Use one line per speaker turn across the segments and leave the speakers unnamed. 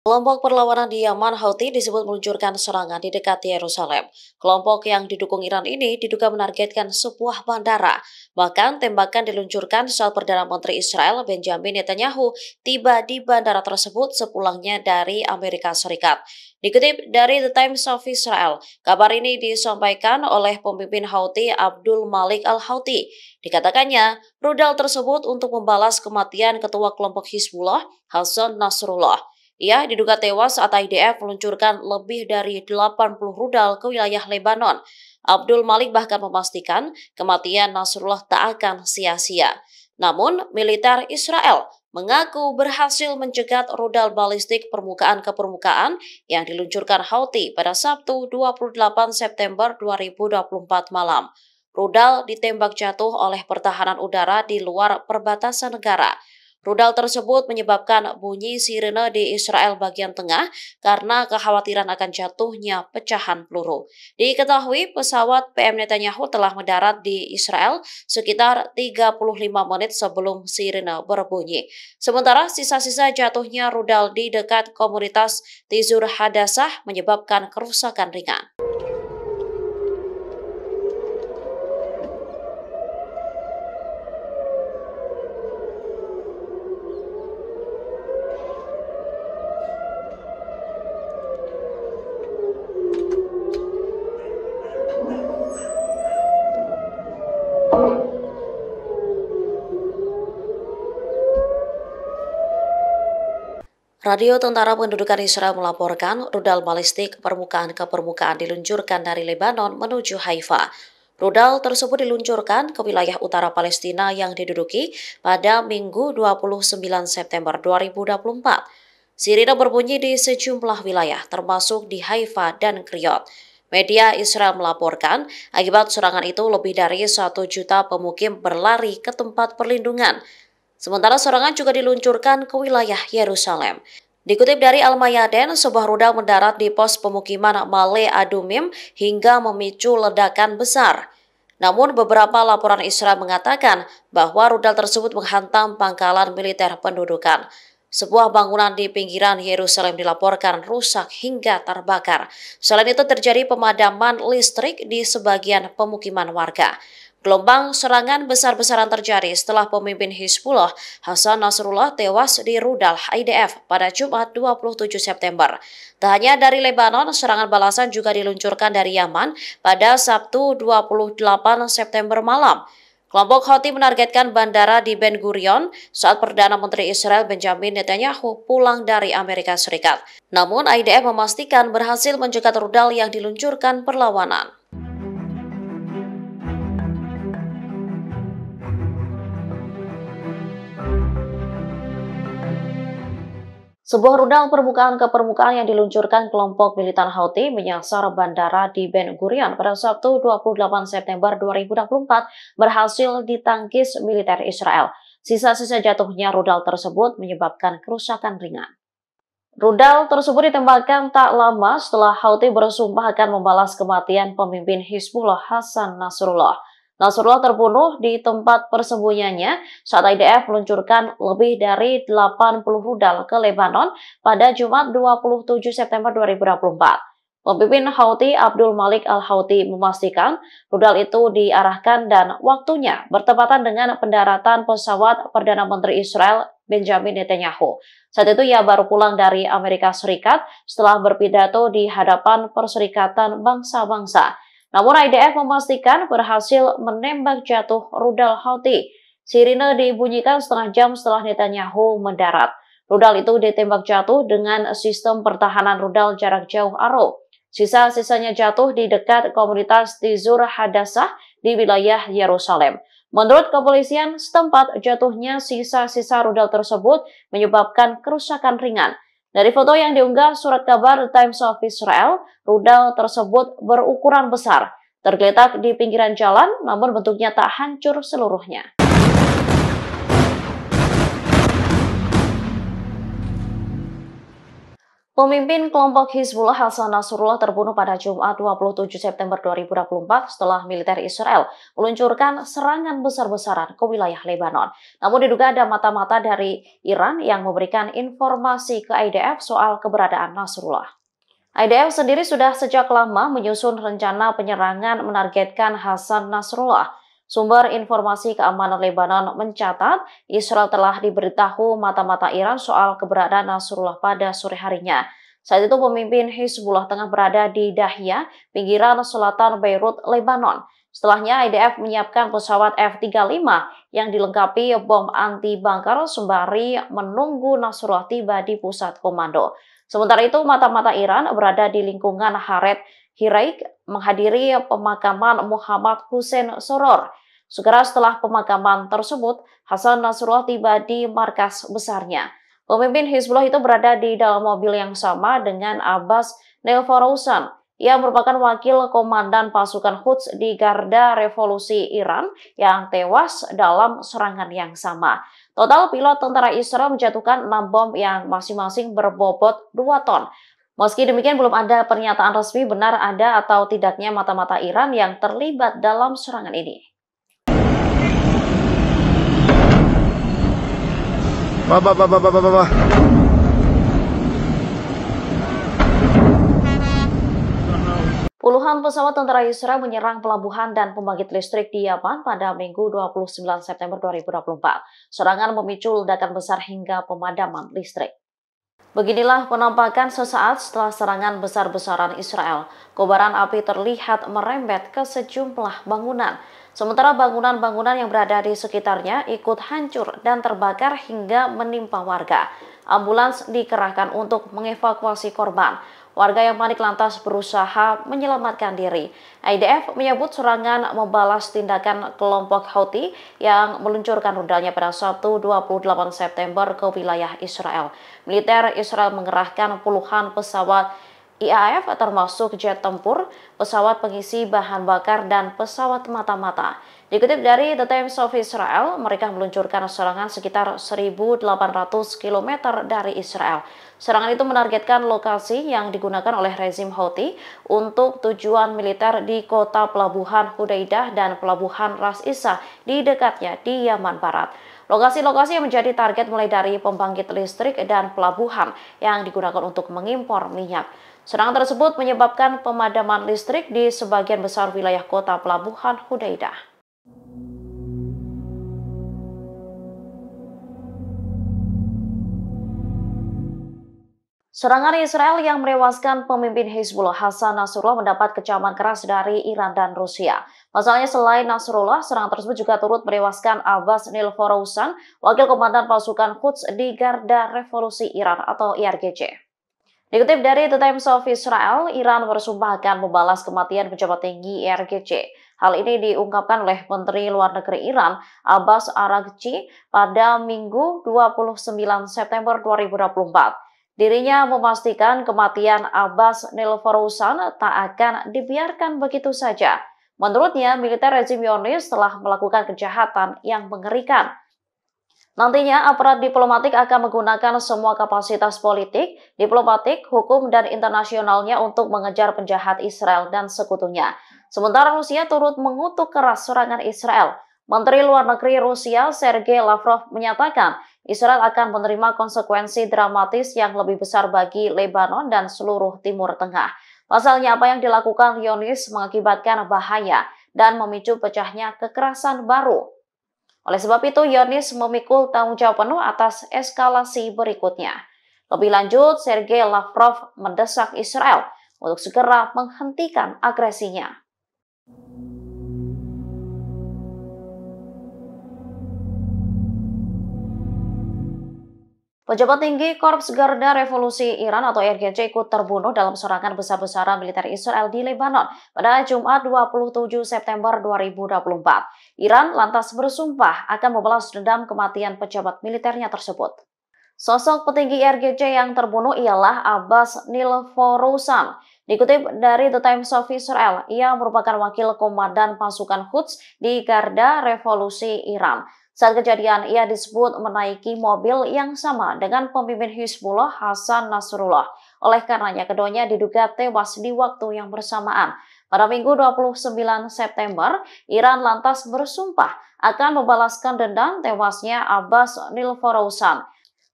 Kelompok perlawanan di Yaman Houthi disebut meluncurkan serangan di dekat Yerusalem. Kelompok yang didukung Iran ini diduga menargetkan sebuah bandara. Bahkan tembakan diluncurkan saat Perdana Menteri Israel Benjamin Netanyahu tiba di bandara tersebut sepulangnya dari Amerika Serikat. Dikutip dari The Times of Israel, kabar ini disampaikan oleh pemimpin Houthi Abdul Malik al-Houthi. Dikatakannya, rudal tersebut untuk membalas kematian ketua kelompok Hizbullah, Hassan Nasrullah. Ia diduga tewas saat IDF meluncurkan lebih dari 80 rudal ke wilayah Lebanon. Abdul Malik bahkan memastikan kematian Nasrullah tak akan sia-sia. Namun, militer Israel mengaku berhasil mencegat rudal balistik permukaan ke permukaan yang diluncurkan Houthi pada Sabtu 28 September 2024 malam. Rudal ditembak jatuh oleh pertahanan udara di luar perbatasan negara. Rudal tersebut menyebabkan bunyi sirene di Israel bagian tengah karena kekhawatiran akan jatuhnya pecahan peluru. Diketahui pesawat PM Netanyahu telah mendarat di Israel sekitar 35 menit sebelum sirene berbunyi. Sementara sisa-sisa jatuhnya rudal di dekat komunitas Tizur Hadassah menyebabkan kerusakan ringan. Radio Tentara Pendudukan Israel melaporkan rudal balistik permukaan ke permukaan diluncurkan dari Lebanon menuju Haifa. Rudal tersebut diluncurkan ke wilayah utara Palestina yang diduduki pada Minggu 29 September 2024. Sirine berbunyi di sejumlah wilayah termasuk di Haifa dan Kiryat. Media Israel melaporkan akibat serangan itu lebih dari 1 juta pemukim berlari ke tempat perlindungan. Sementara serangan juga diluncurkan ke wilayah Yerusalem. Dikutip dari Al-Mayadin, sebuah rudal mendarat di pos pemukiman Male Adumim hingga memicu ledakan besar. Namun beberapa laporan Israel mengatakan bahwa rudal tersebut menghantam pangkalan militer pendudukan. Sebuah bangunan di pinggiran Yerusalem dilaporkan rusak hingga terbakar. Selain itu terjadi pemadaman listrik di sebagian pemukiman warga. Gelombang serangan besar-besaran terjadi setelah pemimpin Hizbullah Hassan Nasrullah tewas di rudal IDF pada Jumat 27 September. Tak hanya dari Lebanon, serangan balasan juga diluncurkan dari Yaman pada Sabtu 28 September malam. Kelompok Houthi menargetkan bandara di Ben Gurion saat Perdana Menteri Israel Benjamin Netanyahu pulang dari Amerika Serikat. Namun IDF memastikan berhasil mencegat rudal yang diluncurkan perlawanan. Sebuah rudal permukaan ke permukaan yang diluncurkan kelompok militan Houthi menyasar bandara di Ben Gurion pada Sabtu 28 September 2024 berhasil ditangkis militer Israel. Sisa-sisa jatuhnya rudal tersebut menyebabkan kerusakan ringan. Rudal tersebut ditembakkan tak lama setelah Houthi bersumpah akan membalas kematian pemimpin Hizbullah Hassan Nasrullah. Nasrullah terbunuh di tempat persembunyiannya saat IDF meluncurkan lebih dari 80 rudal ke Lebanon pada Jumat 27 September 2024. Pemimpin Houthi Abdul Malik al-Houthi memastikan rudal itu diarahkan dan waktunya bertepatan dengan pendaratan pesawat Perdana Menteri Israel Benjamin Netanyahu. Saat itu ia baru pulang dari Amerika Serikat setelah berpidato di hadapan Perserikatan Bangsa-Bangsa. Namun IDF memastikan berhasil menembak jatuh rudal Houthi. Sirine dibunyikan setengah jam setelah Netanyahu mendarat. Rudal itu ditembak jatuh dengan sistem pertahanan rudal jarak jauh Arrow. Sisa-sisanya jatuh di dekat komunitas Tizur Hadassah di wilayah Yerusalem. Menurut kepolisian setempat, jatuhnya sisa-sisa rudal tersebut menyebabkan kerusakan ringan. Dari foto yang diunggah surat kabar The Times of Israel, rudal tersebut berukuran besar, tergeletak di pinggiran jalan, namun bentuknya tak hancur seluruhnya. Pemimpin kelompok Hizbullah Hasan Nasrullah terbunuh pada Jumat 27 September 2024 setelah militer Israel meluncurkan serangan besar-besaran ke wilayah Lebanon. Namun diduga ada mata-mata dari Iran yang memberikan informasi ke IDF soal keberadaan Nasrullah. IDF sendiri sudah sejak lama menyusun rencana penyerangan menargetkan Hasan Nasrullah. Sumber informasi keamanan Lebanon mencatat Israel telah diberitahu mata-mata Iran soal keberadaan Nasrullah pada sore harinya. Saat itu pemimpin Hizbullah tengah berada di Dahya, pinggiran selatan Beirut, Lebanon. Setelahnya IDF menyiapkan pesawat F-35 yang dilengkapi bom anti-bunker sembari menunggu Nasrullah tiba di pusat komando. Sementara itu, mata-mata Iran berada di lingkungan Haret Hiraik menghadiri pemakaman Muhammad Hussein Soror. Segera setelah pemakaman tersebut, Hasan Nasrullah tiba di markas besarnya. Pemimpin Hizbullah itu berada di dalam mobil yang sama dengan Abbas Nilforouzan. Ia merupakan wakil komandan pasukan Quds di Garda Revolusi Iran yang tewas dalam serangan yang sama. Total pilot tentara Israel menjatuhkan 6 bom yang masing-masing berbobot 2 ton. Meski demikian, belum ada pernyataan resmi benar ada atau tidaknya mata-mata Iran yang terlibat dalam serangan ini. Puluhan pesawat tentara Israel menyerang pelabuhan dan pembangkit listrik di Yaman pada Minggu 29 September 2024. Serangan memicu ledakan besar hingga pemadaman listrik. Beginilah penampakan sesaat setelah serangan besar-besaran Israel. Kobaran api terlihat merembet ke sejumlah bangunan. Sementara bangunan-bangunan yang berada di sekitarnya ikut hancur dan terbakar hingga menimpa warga. Ambulans dikerahkan untuk mengevakuasi korban. Warga yang panik lantas berusaha menyelamatkan diri. IDF menyebut serangan membalas tindakan kelompok Houthi yang meluncurkan rudalnya pada Sabtu 28 September ke wilayah Israel. Militer Israel mengerahkan puluhan pesawat IAF termasuk jet tempur, pesawat pengisi bahan bakar, dan pesawat mata-mata. Dikutip dari The Times of Israel, mereka meluncurkan serangan sekitar 1.800 km dari Israel. Serangan itu menargetkan lokasi yang digunakan oleh rezim Houthi untuk tujuan militer di kota pelabuhan Hudaidah dan pelabuhan Ras Isa di dekatnya di Yaman Barat. Lokasi-lokasi yang menjadi target mulai dari pembangkit listrik dan pelabuhan yang digunakan untuk mengimpor minyak. Serangan tersebut menyebabkan pemadaman listrik di sebagian besar wilayah kota pelabuhan Hudaidah. Serangan Israel yang menewaskan pemimpin Hizbullah Hasan Nasrullah mendapat kecaman keras dari Iran dan Rusia. Pasalnya selain Nasrullah, serangan tersebut juga turut menewaskan Abbas Nilforouzan, wakil komandan pasukan Quds di Garda Revolusi Iran atau IRGC. Dikutip dari The Times of Israel, Iran bersumpah akan membalas kematian pejabat tinggi IRGC. Hal ini diungkapkan oleh Menteri Luar Negeri Iran, Abbas Araghchi, pada Minggu 29 September 2024. Dirinya memastikan kematian Abbas Nilforouzan tak akan dibiarkan begitu saja. Menurutnya, militer rezim Zionis telah melakukan kejahatan yang mengerikan. Nantinya, aparat diplomatik akan menggunakan semua kapasitas politik, diplomatik, hukum, dan internasionalnya untuk mengejar penjahat Israel dan sekutunya. Sementara Rusia turut mengutuk keras serangan Israel. Menteri Luar Negeri Rusia, Sergei Lavrov, menyatakan Israel akan menerima konsekuensi dramatis yang lebih besar bagi Lebanon dan seluruh Timur Tengah. Pasalnya, apa yang dilakukan Zionis mengakibatkan bahaya dan memicu pecahnya kekerasan baru. Oleh sebab itu, Zionis memikul tanggung jawab penuh atas eskalasi berikutnya. Lebih lanjut, Sergei Lavrov mendesak Israel untuk segera menghentikan agresinya. Pejabat tinggi Korps Garda Revolusi Iran atau IRGC ikut terbunuh dalam serangan besar-besaran militer Israel di Lebanon pada Jumat 27 September 2024. Iran lantas bersumpah akan membalas dendam kematian pejabat militernya tersebut. Sosok petinggi IRGC yang terbunuh ialah Abbas Nilforouzan. Dikutip dari The Times of Israel, ia merupakan wakil komandan pasukan Quds di Garda Revolusi Iran. Saat kejadian, ia disebut menaiki mobil yang sama dengan pemimpin Hizbullah Hasan Nasrullah. Oleh karenanya, keduanya diduga tewas di waktu yang bersamaan. Pada Minggu 29 September, Iran lantas bersumpah akan membalaskan dendam tewasnya Abbas Nilforouzan.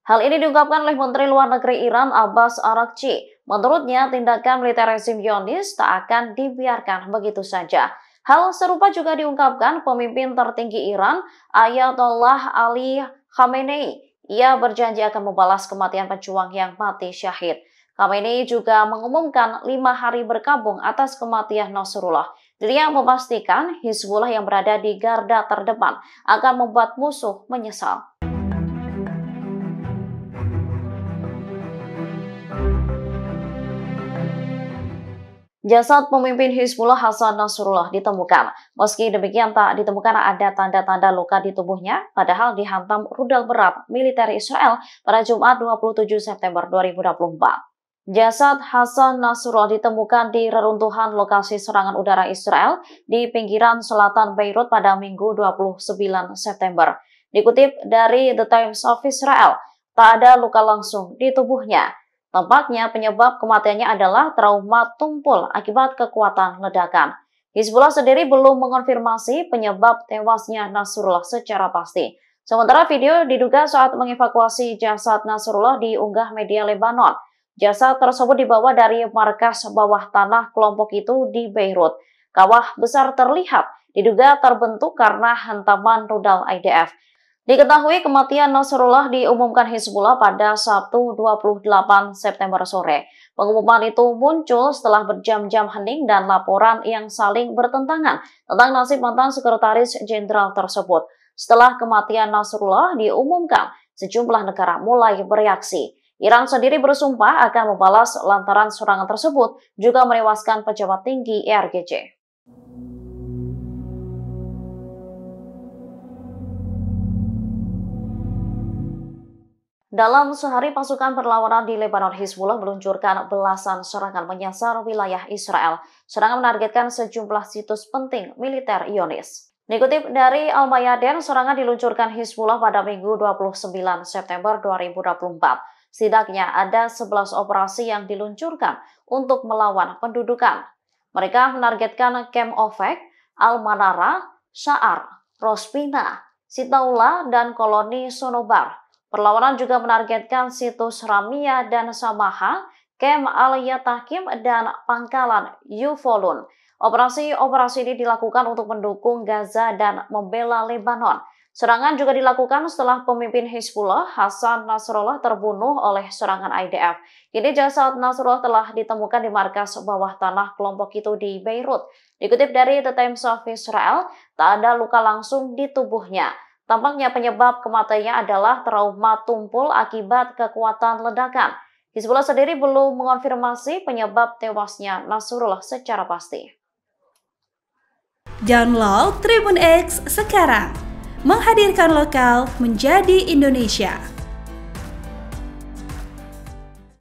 Hal ini diungkapkan oleh Menteri Luar Negeri Iran Abbas Araghchi. Menurutnya, tindakan militer rezim Zionis tak akan dibiarkan begitu saja. Hal serupa juga diungkapkan pemimpin tertinggi Iran, Ayatollah Ali Khamenei. Ia berjanji akan membalas kematian pejuang yang mati syahid. Khamenei juga mengumumkan 5 hari berkabung atas kematian Nasrullah. Dirinya memastikan Hizbullah yang berada di garda terdepan akan membuat musuh menyesal. Jasad pemimpin Hizbullah Hasan Nasrullah ditemukan. Meski demikian, tak ditemukan ada tanda-tanda luka di tubuhnya, padahal dihantam rudal berat militer Israel pada Jumat 27 September 2024. Jasad Hasan Nasrullah ditemukan di reruntuhan lokasi serangan udara Israel di pinggiran selatan Beirut pada Minggu 29 September. Dikutip dari The Times of Israel, tak ada luka langsung di tubuhnya. Tampaknya penyebab kematiannya adalah trauma tumpul akibat kekuatan ledakan. Hizbullah sendiri belum mengonfirmasi penyebab tewasnya Nasrullah secara pasti. Sementara video diduga saat mengevakuasi jasad Nasrullah diunggah media Lebanon. Jasad tersebut dibawa dari markas bawah tanah kelompok itu di Beirut. Kawah besar terlihat, diduga terbentuk karena hantaman rudal IDF. Diketahui kematian Nasrullah diumumkan Hizbullah pada Sabtu 28 September sore. Pengumuman itu muncul setelah berjam-jam hening dan laporan yang saling bertentangan tentang nasib mantan sekretaris jenderal tersebut. Setelah kematian Nasrullah diumumkan, sejumlah negara mulai bereaksi. Iran sendiri bersumpah akan membalas lantaran serangan tersebut juga menewaskan pejabat tinggi IRGC. Dalam sehari, pasukan perlawanan di Lebanon Hizbullah meluncurkan belasan serangan menyasar wilayah Israel. Serangan menargetkan sejumlah situs penting militer Zionis. Dikutip dari Al-Mayadin, serangan diluncurkan Hizbullah pada Minggu 29 September 2024. Setidaknya ada 11 operasi yang diluncurkan untuk melawan pendudukan. Mereka menargetkan Camp Ofek, Al-Manara, Sha'ar, Rospina, Sitaula, dan koloni Sonobar. Perlawanan juga menargetkan situs Ramia dan Samaha, Kem Al-Yatakim, dan Pangkalan Yufolun. Operasi-operasi ini dilakukan untuk mendukung Gaza dan membela Lebanon. Serangan juga dilakukan setelah pemimpin Hizbullah, Hasan Nasrullah, terbunuh oleh serangan IDF. Kini jasad Nasrullah telah ditemukan di markas bawah tanah kelompok itu di Beirut. Dikutip dari The Times of Israel, tak ada luka langsung di tubuhnya. Tampaknya penyebab kematiannya adalah trauma tumpul akibat kekuatan ledakan. Hizbullah sendiri belum mengonfirmasi penyebab tewasnya Nasrullah secara pasti.
Download Tribun X sekarang, menghadirkan lokal menjadi Indonesia.